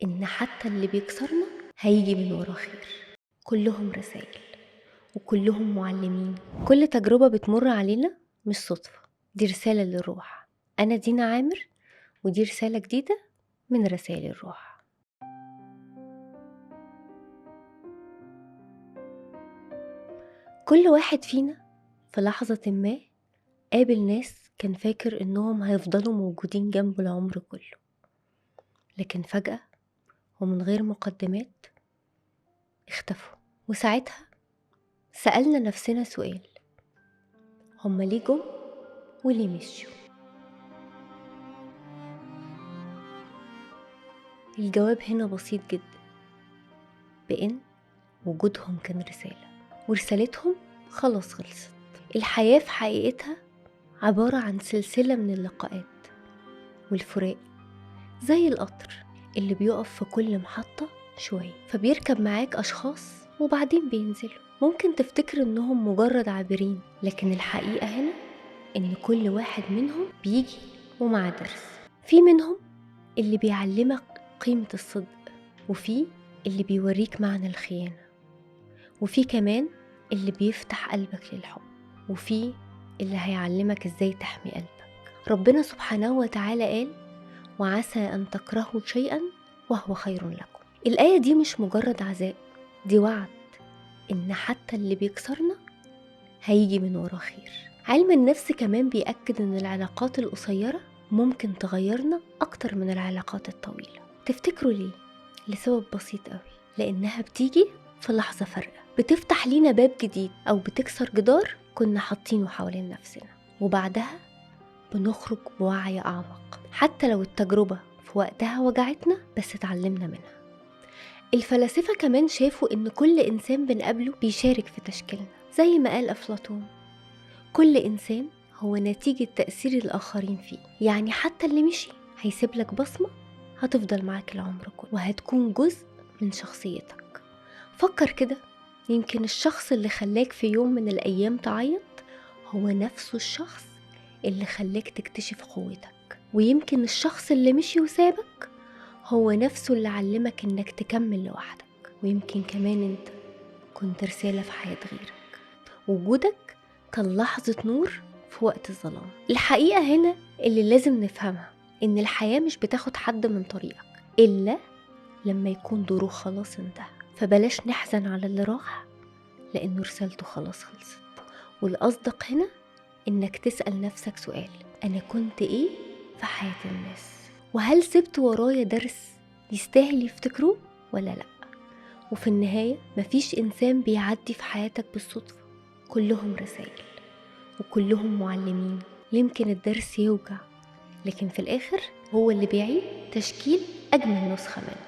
إن حتى اللي بيكسرنا هيجي من ورا خير. كلهم رسائل وكلهم معلمين. كل تجربة بتمر علينا مش صدفة، دي رسالة للروح. أنا دينا عامر، ودي رسالة جديدة من رسائل الروح. كل واحد فينا في لحظة ما قابل ناس كان فاكر إنهم هيفضلوا موجودين جنبه العمر كله، لكن فجأة ومن غير مقدمات اختفوا. وساعتها سألنا نفسنا سؤال: هما ليه جم وليه مشوا؟ الجواب هنا بسيط جدا، بإن وجودهم كان رسالة، ورسالتهم خلاص خلصت. الحياة في حقيقتها عبارة عن سلسلة من اللقاءات والفراق، زي القطر اللي بيقف في كل محطة شوية، فبيركب معاك أشخاص وبعدين بينزلوا. ممكن تفتكر إنهم مجرد عابرين، لكن الحقيقة هنا إن كل واحد منهم بيجي ومع درس. في منهم اللي بيعلمك قيمة الصدق، وفي اللي بيوريك معنى الخيانة، وفي كمان اللي بيفتح قلبك للحب، وفي اللي هيعلمك إزاي تحمي قلبك. ربنا سبحانه وتعالى قال: وعسى أن تكرهوا شيئا وهو خير لكم. الآية دي مش مجرد عذاب، دي وعد إن حتى اللي بيكسرنا هيجي من ورا خير. علم النفس كمان بيأكد إن العلاقات القصيرة ممكن تغيرنا أكتر من العلاقات الطويلة. تفتكروا ليه؟ لسبب بسيط قوي، لأنها بتيجي في لحظة فارقة، بتفتح لينا باب جديد أو بتكسر جدار كنا حاطينه حوالين نفسنا، وبعدها بنخرج بوعي أعمق. حتى لو التجربة في وقتها وجعتنا، بس اتعلمنا منها. الفلاسفة كمان شافوا إن كل إنسان بنقابله بيشارك في تشكيلنا، زي ما قال أفلاطون: كل إنسان هو نتيجة تأثير الآخرين فيه. يعني حتى اللي مشي هيسيب لك بصمة هتفضل معاك العمر كله، وهتكون جزء من شخصيتك. فكر كده، يمكن الشخص اللي خلاك في يوم من الأيام تعيط هو نفسه الشخص اللي خلاك تكتشف قوتك، ويمكن الشخص اللي مشي وسابك هو نفسه اللي علمك إنك تكمل لوحدك. ويمكن كمان انت كنت رسالة في حياة غيرك، وجودك كان لحظة نور في وقت الظلام. الحقيقة هنا اللي لازم نفهمها إن الحياة مش بتاخد حد من طريقك إلا لما يكون دوره خلاص انتهى. فبلاش نحزن على اللي راح، لأنه رسالته خلاص خلصت. والأصدق هنا إنك تسأل نفسك سؤال: أنا كنت إيه في حياة الناس؟ وهل سبت ورايا درس يستاهل يفتكروه ولا لأ؟ وفي النهاية مفيش إنسان بيعدي في حياتك بالصدفة، كلهم رسائل وكلهم معلمين. يمكن الدرس يوجع، لكن في الآخر هو اللي بيعيد تشكيل أجمل نسخة منه.